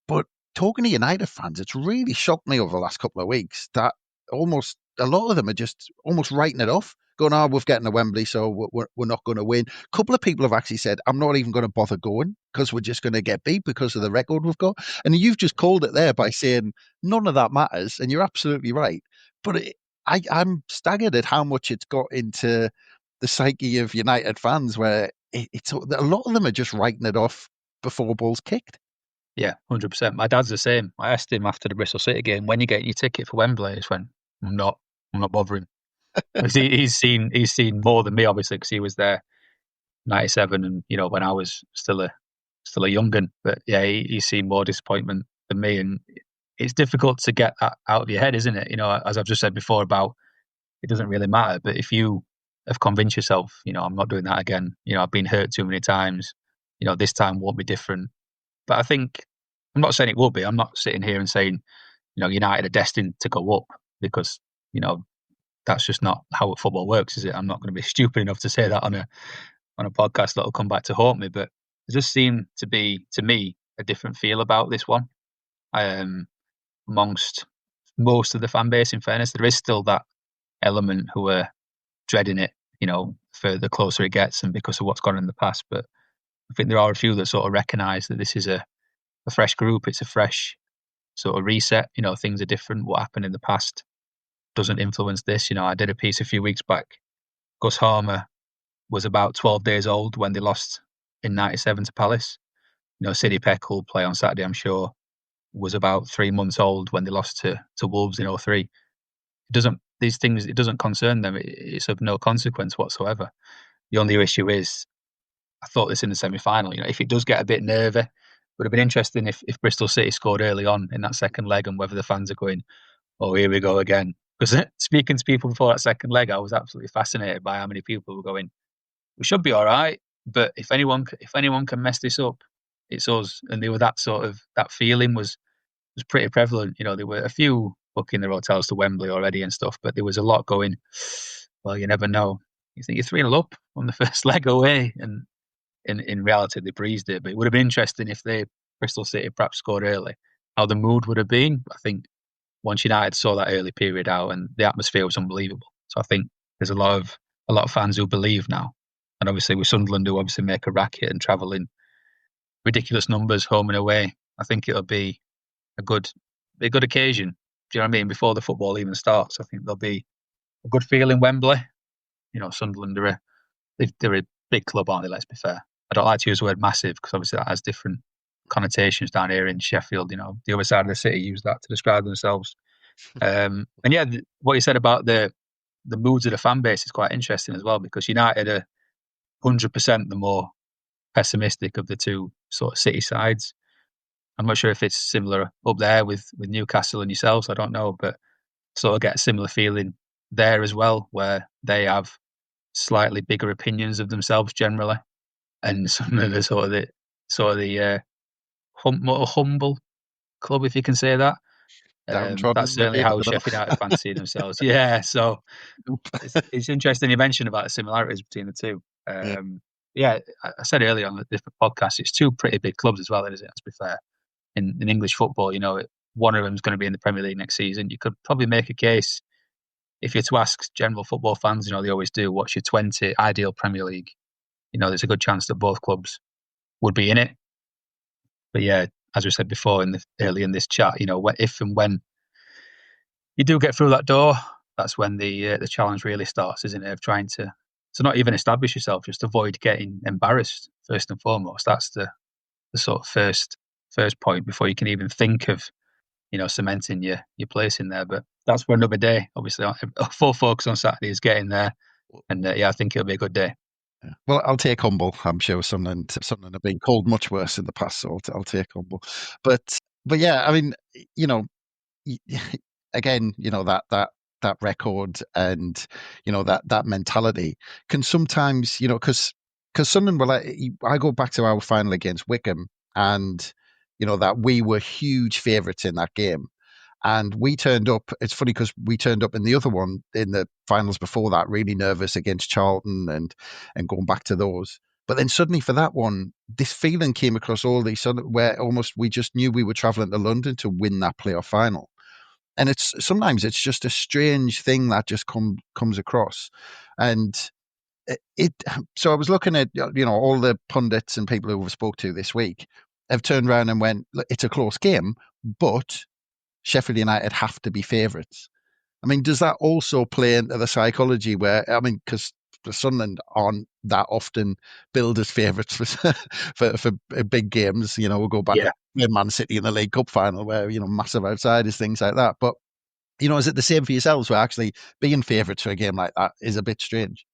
But talking to United fans, it's really shocked me over the last couple of weeks that almost a lot of them are just almost writing it off, going, we've gotten to Wembley, so we're not going to win. A couple of people have actually said, I'm not even going to bother going because we're just going to get beat because of the record we've got. And you've just called it there by saying none of that matters, and you're absolutely right. But I'm staggered at how much it's got into the psyche of United fans, where it's a lot of them are just writing it off before ball's kicked. Yeah, 100%. My dad's the same. I asked him after the Bristol City game, when you get your ticket for Wembley, it's when I'm not bothering. He's seen more than me, obviously, because he was there 97, and when I was still a young'un. But yeah, he's seen more disappointment than me, and it's difficult to get that out of your head, isn't it? As I've just said before about it doesn't really matter. But if you have convinced yourself, I'm not doing that again. I've been hurt too many times. This time won't be different. But I think, I'm not saying it will be. I'm not sitting here and saying, United are destined to go up, because, that's just not how football works, is it? I'm not going to be stupid enough to say that on a podcast that'll come back to haunt me. But it just seemed to be, to me, a different feel about this one. Amongst most of the fan base, in fairness, there is still that element who are dreading it, for the closer it gets and because of what's gone in the past. But I think there are a few that sort of recognise that this is a fresh group. It's a fresh sort of reset. Things are different. What happened in the past doesn't influence this. I did a piece a few weeks back. Gus Harmer was about 12 days old when they lost in 97 to Palace. Sidney Peck will play on Saturday, I'm sure, was about 3 months old when they lost to Wolves in 2003. It doesn't concern them. It's of no consequence whatsoever. The only issue is, I thought this in the semi-final, if it does get a bit nervy, it would have been interesting if Bristol City scored early on in that second leg, and whether the fans are going, oh, here we go again. Because speaking to people before that second leg, I was absolutely fascinated by how many people were going, we should be all right, but if anyone can mess this up, it's us. And they were that feeling was pretty prevalent. There were a few booking their hotels to Wembley already and stuff, but there was a lot going, well, you never know. You think you're 3-0 up on the first leg away, and in reality they breezed it. But it would have been interesting if Bristol City perhaps scored early, how the mood would have been. I think once United saw that early period out, and the atmosphere was unbelievable. So I think there's a lot of fans who believe now. And obviously with Sunderland, who obviously make a racket and travel in ridiculous numbers home and away, I think it'll be a good occasion. Do you know what I mean? Before the football even starts, I think there'll be a good feel in Wembley. Sunderland are they're a big club, aren't they? Let's be fair. I don't like to use the word massive because obviously that has different connotations down here in Sheffield. The other side of the city use that to describe themselves. And yeah, what you said about the moods of the fan base is quite interesting as well, because United are 100% the more pessimistic of the two sort of city sides. I'm not sure if it's similar up there with Newcastle and yourselves. I don't know, but sort of get a similar feeling there as well, where they have slightly bigger opinions of themselves generally, and some of the more humble club, if you can say that. That's Downtrodden, certainly maybe, I how don't know. Sheffield United fancy themselves. Yeah, so it's interesting you mentioned about the similarities between the two. Yeah. Yeah, I said earlier on the different podcasts, it's two pretty big clubs as well, isn't it? To be fair, in English football, one of them is going to be in the Premier League next season. You could probably make a case if you're to ask general football fans, they always do, what's your 20 ideal Premier League? There's a good chance that both clubs would be in it. But yeah, as we said before early in this chat, if and when you do get through that door, that's when the challenge really starts, isn't it? Of trying to not even establish yourself, just avoid getting embarrassed first and foremost. That's the sort of first point before you can even think of cementing your place in there. But that's for another day. Obviously, our full focus on Saturday is getting there, and yeah, I think it'll be a good day. Yeah. Well, I'll take humble. I'm sure Sunderland have been called much worse in the past, so I'll take humble. But yeah, I mean, you know, again, that record and that mentality can sometimes, because Sunderland were like, I go back to our final against Wickham, and that we were huge favourites in that game. And we turned up. It's funny because we turned up in the other one in the finals before that, really nervous against Charlton and going back to those. But then suddenly for that one, this feeling came across all these where almost we just knew we were travelling to London to win that playoff final. And sometimes it's just a strange thing that just comes across. And so I was looking at all the pundits and people who we spoke to this week have turned around and went, look, it's a close game, but Sheffield United have to be favourites. I mean, does that also play into the psychology where, I mean, because the Sunderland aren't that often billed as favourites for big games. We'll go back to Man City in the League Cup final where, massive outsiders, things like that. But, is it the same for yourselves where actually being favourites for a game like that is a bit strange?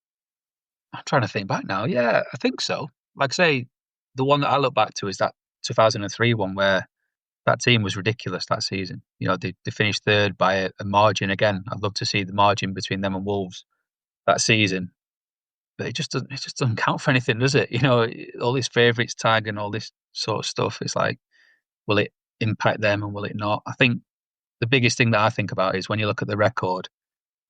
I'm trying to think back now. Yeah, I think so. Like I say, the one that I look back to is that 2003 one where that team was ridiculous that season. They finished third by a margin. Again, I'd love to see the margin between them and Wolves that season, but it just doesn't count for anything, does it? All these favourites tag and all this sort of stuff. It's like, will it impact them and will it not? I think the biggest thing that I think about is when you look at the record,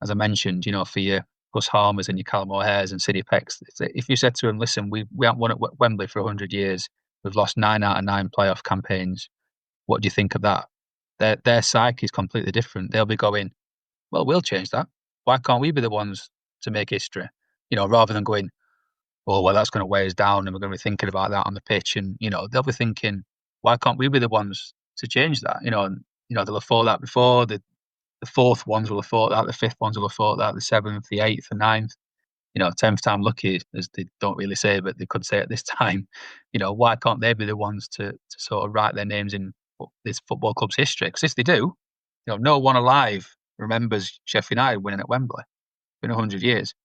as I mentioned, for your Gus Harmers and your Callum O'Hares and City Pecks, if you said to them, listen, we haven't won at Wembley for 100 years, we've lost 9 out of 9 playoff campaigns, what do you think of that? Their psyche is completely different. They'll be going, well, we'll change that. Why can't we be the ones to make history? Rather than going, oh, well, that's going to weigh us down and we're going to be thinking about that on the pitch. And, they'll be thinking, why can't we be the ones to change that? They'll have thought that before. The fourth ones will have thought that. The fifth ones will have thought that. The seventh, the eighth, the ninth. 10th time lucky, as they don't really say, but they could say at this time. Why can't they be the ones to sort of write their names in this football club's history? Because if they do, no one alive remembers Sheffield United winning at Wembley in 100 years.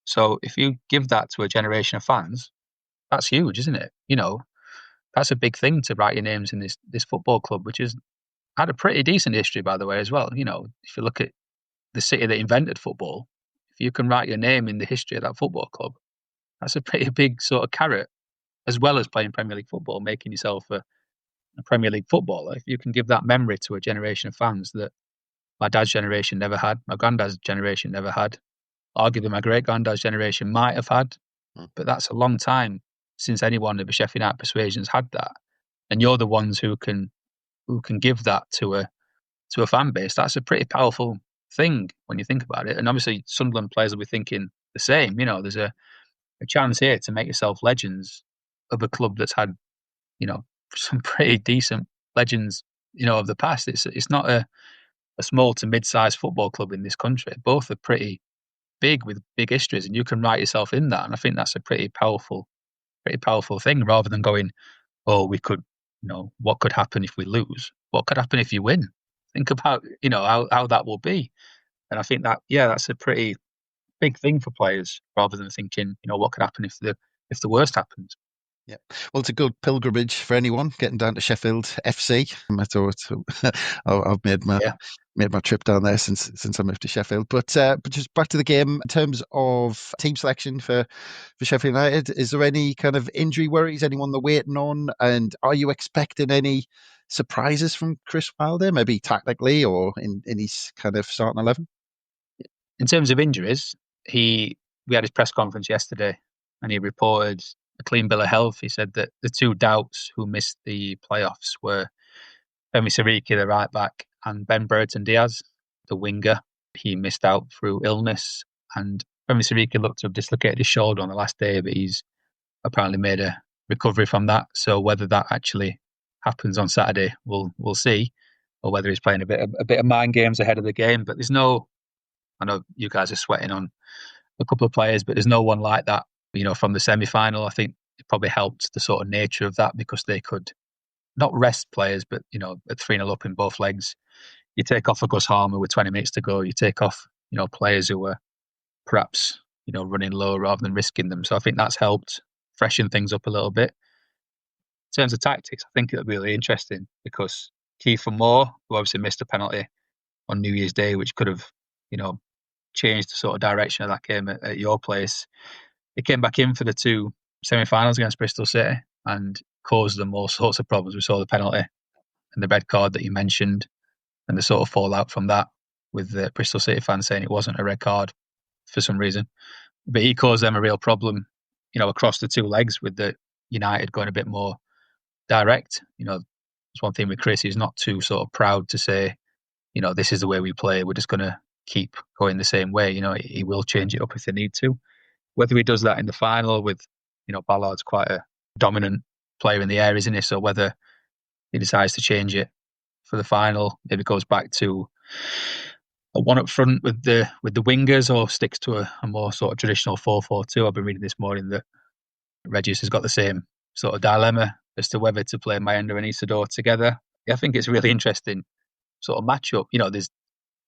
So if you give that to a generation of fans, that's huge, isn't it? That's a big thing to write your names in this football club, which has had a pretty decent history, by the way, as well. If you look at the city that invented football, if you can write your name in the history of that football club, that's a pretty big sort of carrot, as well as playing Premier League football, making yourself a Premier League footballer. If you can give that memory to a generation of fans that my dad's generation never had, my granddad's generation never had, arguably my great-granddad's generation might have had, but that's a long time since anyone of the Sheffield United persuasions had that. And you're the ones who can give that to a fan base. That's a pretty powerful thing when you think about it. And obviously Sunderland players will be thinking the same. There's a chance here to make yourself legends of a club that's had, some pretty decent legends, of the past. It's not a small to mid-sized football club in this country. Both are pretty big with big histories, and you can write yourself in that. And I think that's a pretty powerful thing, rather than going, oh, we could, what could happen if we lose? What could happen if you win? Think about, how that will be. And I think that, that's a pretty big thing for players, rather than thinking, what could happen if the worst happens. Yeah, well, it's a good pilgrimage for anyone getting down to Sheffield FC. I thought I've made my trip down there since I moved to Sheffield. But just back to the game, in terms of team selection for Sheffield United, is there any kind of injury worries? Anyone they're waiting on? And are you expecting any surprises from Chris Wilder, maybe tactically or in his kind of starting 11? In terms of injuries, we had his press conference yesterday, and he reported a clean bill of health. He said that the two doubts who missed the playoffs were Femi Siriki, the right back, and Ben Brereton Diaz, the winger. He missed out through illness, and Femi Siriki looked to have dislocated his shoulder on the last day, but he's apparently made a recovery from that. So whether that actually happens on Saturday, we'll see, or whether he's playing a bit of mind games ahead of the game. But I know you guys are sweating on a couple of players, but there's no one like that. From the semi-final, I think it probably helped the sort of nature of that, because they could not rest players, but, at 3-0 up in both legs, you take off a Gus Harmer with 20 minutes to go. You take off, players who were perhaps, running low rather than risking them. So I think that's helped freshen things up a little bit. In terms of tactics, I think it'll be really interesting, because Kiefer Moore, who obviously missed a penalty on New Year's Day, which could have, changed the sort of direction of that game at your place, he came back in for the two semi-finals against Bristol City and caused them all sorts of problems. We saw the penalty and the red card that you mentioned, and the sort of fallout from that, with the Bristol City fans saying it wasn't a red card for some reason. But he caused them a real problem, across the two legs, with the United going a bit more direct. There's one thing with Chris, he's not too sort of proud to say, this is the way we play, we're just going to keep going the same way. He will change it up if they need to. Whether he does that in the final with, Ballard's quite a dominant player in the air, isn't he? So whether he decides to change it for the final, maybe goes back to a one up front with the wingers, or sticks to a more sort of traditional 4-4-2. I've been reading this morning that Regis has got the same sort of dilemma as to whether to play Mayenda and Isidore together. I think it's a really interesting sort of matchup.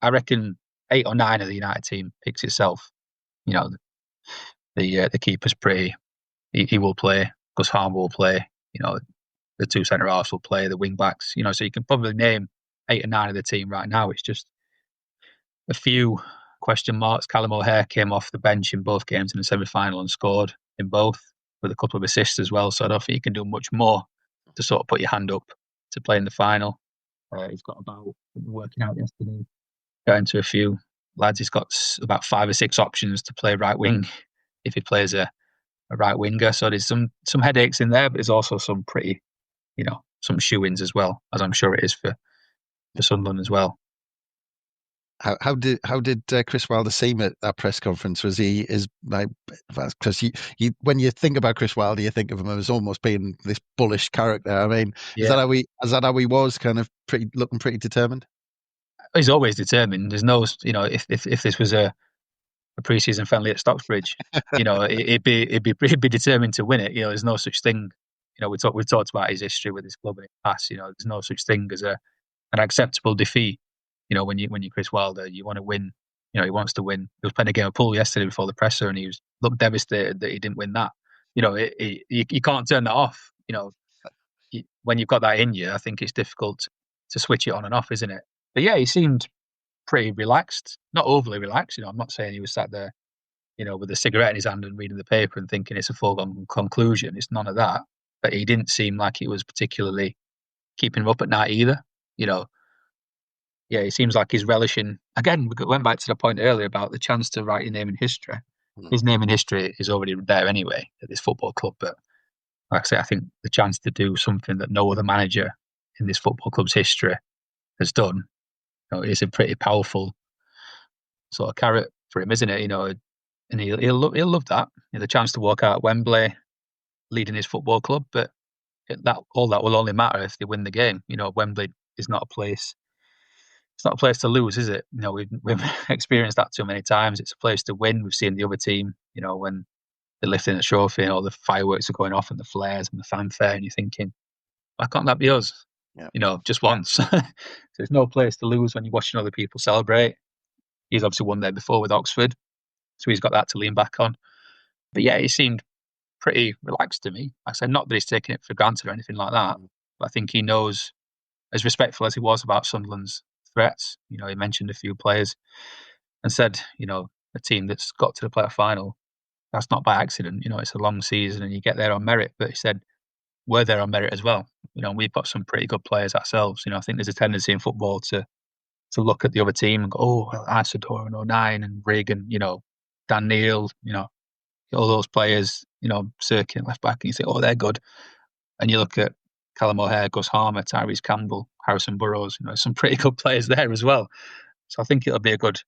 I reckon 8 or 9 of the United team picks itself. The keeper's pretty. He will play. Gus Harmer will play. The two centre halves will play. The wing backs. So you can probably name 8 or 9 of the team right now. It's just a few question marks. Callum O'Hare came off the bench in both games in the semi-final and scored in both, with a couple of assists as well. So I don't think you can do much more to sort of put your hand up to play in the final. He's got about, working out yesterday, got into a few lads. He's got about 5 or 6 options to play right wing if he plays a right winger. So there's some headaches in there, but there's also some pretty, some shoe-ins as well, as I'm sure it is for Sunderland as well. How did Chris Wilder seem at that press conference? Was he because when you think about Chris Wilder, you think of him as almost being this bullish character. I mean, is that how he was? Kind of looking pretty determined. He's always determined. There's no, if this was a pre-season friendly at Stocksbridge, it'd be determined to win it. There's no such thing. We've talked about his history with his club in the past. There's no such thing as an acceptable defeat. When you're Chris Wilder, you want to win. He wants to win. He was playing a game of pool yesterday before the presser, and he looked devastated that he didn't win that. You can't turn that off. When you've got that in you, I think it's difficult to switch it on and off, isn't it? But yeah, he seemed pretty relaxed, not overly relaxed. I'm not saying he was sat there, with a cigarette in his hand and reading the paper and thinking it's a foregone conclusion. It's none of that. But he didn't seem like it was particularly keeping him up at night either. Yeah, it seems like he's relishing. Again, we went back to the point earlier about the chance to write your name in history. His name in history is already there anyway at this football club. But like I say, I think the chance to do something that no other manager in this football club's history has done, is a pretty powerful sort of carrot for him, isn't it? And he'll love that. The chance to walk out at Wembley, leading his football club. But all that will only matter if they win the game. Wembley is not a place it's not a place to lose, is it? We've experienced that too many times. It's a place to win. We've seen the other team, when they're lifting a trophy and all the fireworks are going off and the flares and the fanfare, and you're thinking, why can't that be us? Yeah. Just once. So there's no place to lose when you're watching other people celebrate. He's obviously won there before with Oxford, so he's got that to lean back on. But yeah, he seemed pretty relaxed to me. Like I said, not that he's taking it for granted or anything like that, but I think he knows, as respectful as he was about Sunderland's threats, he mentioned a few players and said, a team that's got to the playoff final, that's not by accident. It's a long season and you get there on merit. But he said, we're there on merit as well. We've got some pretty good players ourselves. I think there's a tendency in football to look at the other team and go, oh, well, Isidore and O'Nien and Regan, Dan Neil, all those players, circuit left back, and you say, oh, they're good. And you look at Callum O'Hare, Gus Harmer, Tyrese Campbell, Harrison Burrows, some pretty good players there as well. So I think it'll be a good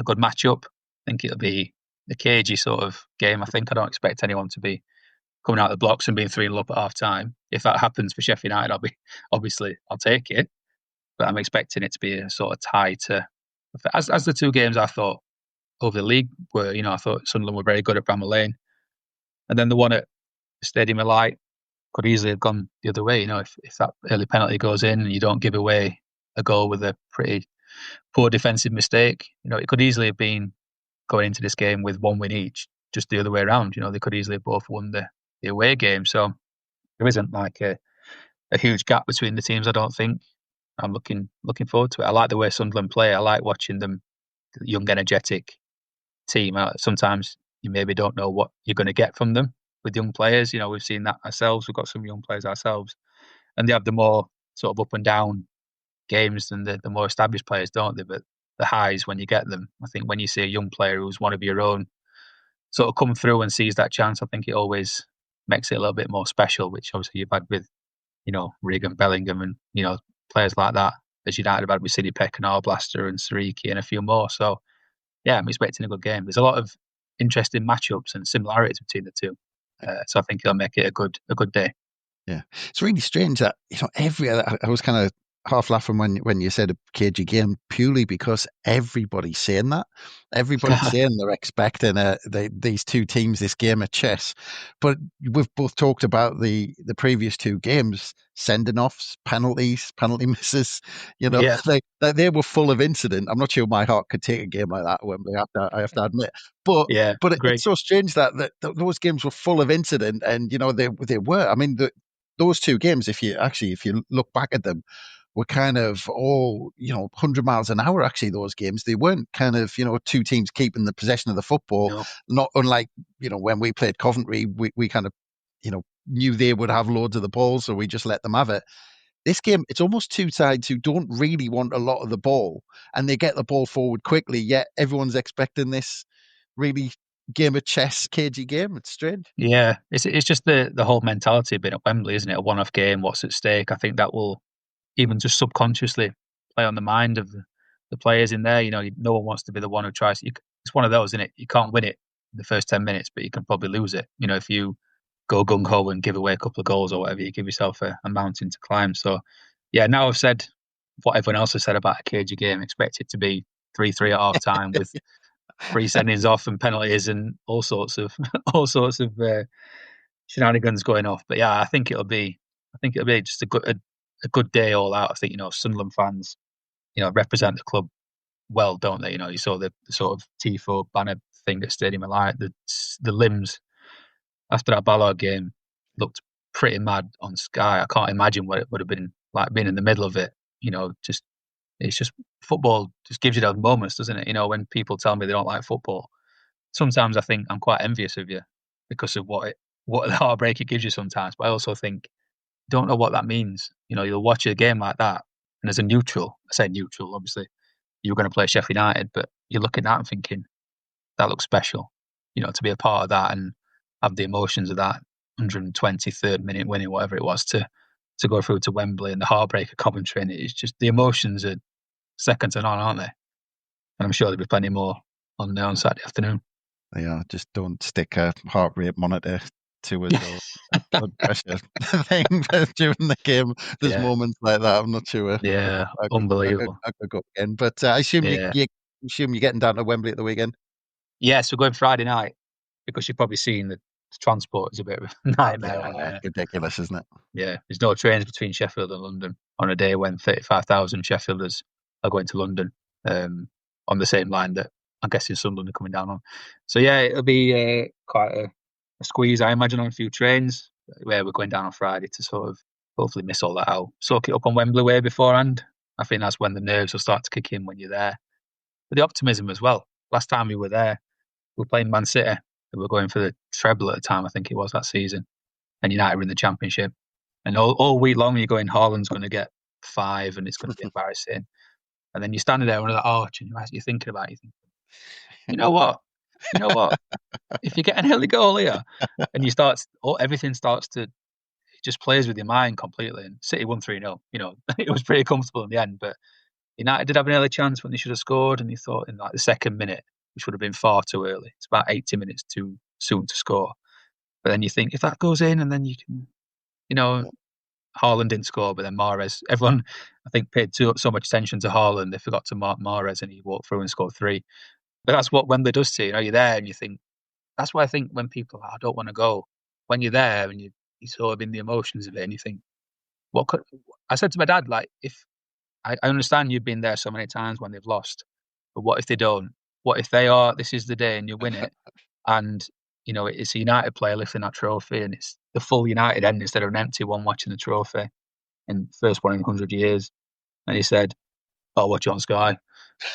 matchup. I think it'll be a cagey sort of game. I don't expect anyone to be coming out of the blocks and being 3-0 up at half time. If that happens for Sheffield United, I'll take it. But I'm expecting it to be a sort of tie to, as the two games I thought over the league were. I thought Sunderland were very good at Bramall Lane, and then the one at Stadium of Light could easily have gone the other way. If that early penalty goes in and you don't give away a goal with a pretty poor defensive mistake, it could easily have been going into this game with one win each, just the other way around. They could easily have both won the away game. So there isn't like a huge gap between the teams, I don't think. I'm looking forward to it. I like the way Sunderland play. I like watching them, the young, energetic team. Sometimes you maybe don't know what you're going to get from them with young players. We've seen that ourselves. We've got some young players ourselves, and they have the more sort of up and down games than the more established players, don't they? But the highs when you get them, I think when you see a young player who's one of your own sort of come through and sees that chance, I think it always makes it a little bit more special, which obviously you've had with, Regan Bellingham and, players like that, as United have had with City Peck and Arblaster and Sariki and a few more. So, yeah, I'm expecting a good game. There's a lot of interesting matchups and similarities between the two. So I think it'll make it a good day. Yeah. It's really strange that, I was kind of half laughing when you said a cagey game, purely because everybody's saying that. Everybody's saying they're expecting these two teams, this game of chess. But we've both talked about the previous two games, sending offs, penalties, penalty misses. Yeah. They were full of incident. I'm not sure my heart could take a game like that at Wembley, I have to admit. But yeah, it's so strange that those games were full of incident, and they were. I mean, those two games, if you look back at them, were kind of all 100 miles an hour. Actually, those games, they weren't kind of two teams keeping the possession of the football. No. Not unlike when we played Coventry, we kind of knew they would have loads of the ball, so we just let them have it. This game, it's almost two sides who don't really want a lot of the ball, and they get the ball forward quickly. Yet everyone's expecting this really game of chess, cagey game. It's strange. Yeah, it's just the whole mentality of being at Wembley, isn't it? A one-off game, what's at stake? I think that will even just subconsciously play on the mind of the players in there. No one wants to be the one who tries. It's one of those, isn't it? You can't win it in the first 10 minutes, but you can probably lose it. If you go gung-ho and give away a couple of goals or whatever, you give yourself a mountain to climb. So, yeah, now I've said what everyone else has said about a cagey game. Expect it to be 3-3 at half-time with 3 sendings off and penalties and all sorts of shenanigans going off. But yeah, I think it'll be just a good day all out. I think Sunderland fans represent the club well, don't they? You saw the sort of tifo banner thing at Stadium of Light. The limbs after that Ballard game looked pretty mad on Sky. I can't imagine what it would have been like being in the middle of it. It's just football just gives you those moments, doesn't it? When people tell me they don't like football, sometimes I think I'm quite envious of you because of what the heartbreak it gives you sometimes. But I also think, don't know what that means. You'll watch a game like that, and as a neutral, I say neutral, obviously, you were going to play Sheffield United, but you're looking at it and thinking, that looks special, to be a part of that and have the emotions of that 123rd minute winning, whatever it was, to go through to Wembley and the heartbreak of Coventry. And it's just, the emotions are second to none, aren't they? And I'm sure there'll be plenty more on Saturday afternoon. They are. Just don't stick a heart rate monitor to us or blood pressure thing during the game. There's moments like that. I'm not sure. Yeah, unbelievable. I could go again, but I assume you assume you're getting down to Wembley at the weekend. Yes, we're going Friday night because you've probably seen that transport is a bit of a nightmare. Yeah, ridiculous, isn't it? Yeah, there's no trains between Sheffield and London on a day when 35,000 Sheffielders are going to London on the same line that I'm guessing Sunderland are coming down on. So yeah, it'll be quite a squeeze, I imagine, on a few trains where we're going down on Friday to sort of hopefully miss all that out. Soak it up on Wembley way beforehand. I think that's when the nerves will start to kick in when you're there. But the optimism as well. Last time we were there, we were playing Man City. We were going for the treble at the time, I think it was that season. And United were in the Championship. And all week long, you're going, Haaland's going to get 5 and it's going to be embarrassing. And then you're standing there and you're thinking about it. You know what? If you get an early goal here and everything starts to, it just plays with your mind completely. And City won 3-0. It was pretty comfortable in the end. But United did have an early chance when they should have scored. And you thought in like the second minute, which would have been far too early. It's about 80 minutes too soon to score. But then you think if that goes in and then you can, Haaland didn't score, but then Mahrez, everyone, I think, paid so much attention to Haaland, they forgot to mark Mahrez and he walked through and scored 3. But that's what Wembley does to you. You're there and you think, that's why I think when people I don't want to go, when you're there and you're sort of in the emotions of it and you think, I said to my dad, like, if I understand you've been there so many times when they've lost, but what if they don't? What if they are, this is the day and you win it and it's a United player lifting that trophy and it's the full United end instead of an empty one watching the trophy and first one in 100 years. And he said, I'll watch it on Sky.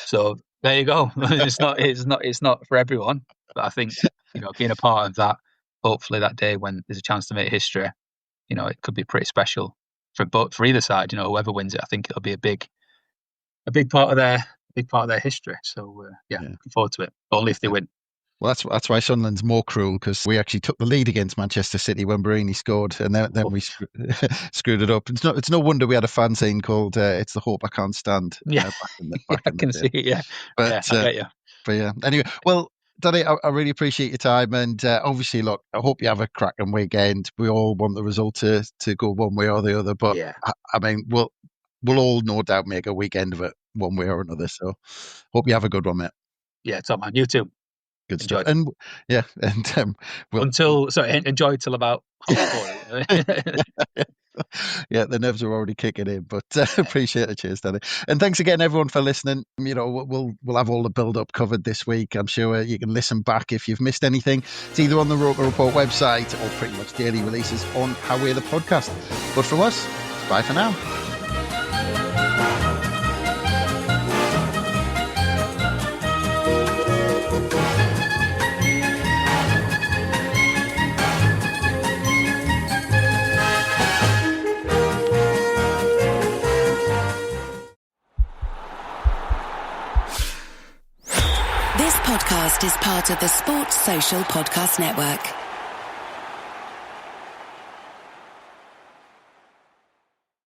So there you go. It's not for everyone, but I think, being a part of that, hopefully that day when there's a chance to make history, it could be pretty special for either side. Whoever wins it, I think it'll be a big part of their history. So looking forward to it. Only if they win. Well, that's why Sunderland's more cruel, because we actually took the lead against Manchester City when Barini scored, and then we screwed it up. It's no wonder we had a fan scene called "It's the Hope I Can't Stand." Back in the see it. Yeah, but I get you. But yeah, anyway, well, Danny, I really appreciate your time, and obviously, look, I hope you have a cracking weekend. We all want the result to go one way or the other, but I mean, we'll all no doubt make a weekend of it one way or another. So, hope you have a good one, mate. Yeah, top man. You too. Good stuff. And enjoy till about 4:30. Yeah, the nerves are already kicking in, but appreciate it. Cheers, Danny. And thanks again, everyone, for listening. We'll have all the build-up covered this week. I'm sure you can listen back if you've missed anything. It's either on the Roker Report website or pretty much daily releases on How We're the Podcast. But from us, bye for now. This podcast is part of the Sports Social Podcast Network.